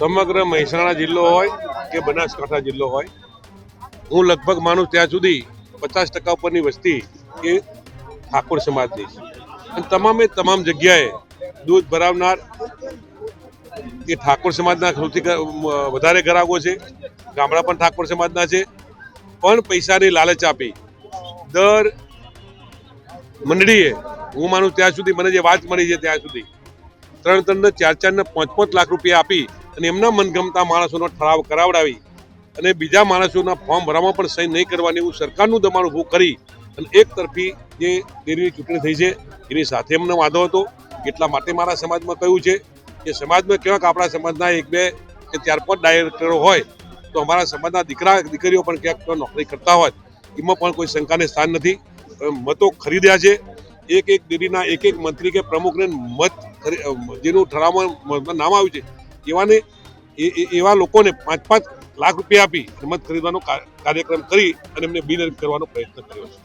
સમગ્ર મહેસાણા જિલ્લો હોય કે બનાસકાંઠા જિલ્લો હોય, હું લગભગ માનું ત્યાં સુધી 50% ઉપરની વસ્તી એ ઠાકોર સમાજની છે. અને તમામ જગ્યાએ દૂધ ભરાવનાર એ ઠાકોર સમાજના સૌથી વધારે ગ્રાહકો છે. ગામડા પણ ઠાકોર સમાજના છે, પણ પૈસાની લાલચ આપી દર મંડળીએ હું માનું ત્યાં સુધી મને જે વાત મળી છે ત્યાં સુધી 3 ને 4 ને 5 લાખ રૂપિયા આપી અને એમના મનગમતા માણસોનો ઠરાવ કરાવડાવી અને બીજા માણસોના ફોર્મ ભરવામાં પણ સહી નહીં કરવાની એવું સરકારનું દબાણ ઊભું કરી અને એક તરફી જે ડેરીની ચૂંટણી થઈ છે એની સાથે એમને વાંધો હતો. એટલા માટે મારા સમાજમાં કહ્યું છે કે સમાજમાં ક્યાંક આપણા સમાજના 1, 2 કે 4, 5 ડાયરેક્ટરો હોય તો અમારા સમાજના દીકરા દીકરીઓ પણ ક્યાંક નોકરી કરતા હોય એમાં પણ કોઈ શંકાને સ્થાન નથી. મતો ખરીદ્યા છે. એક ડેરીના એક મંત્રી કે પ્રમુખને મત જેનું ઠરાવમાં નામ આવ્યું છે એવા લોકોને 5 લાખ રૂપિયા આપી મત ખરીદવાનો કાર્યક્રમ કરી અને એમને બિનહરીફ કરવાનો પ્રયત્ન કર્યો છે.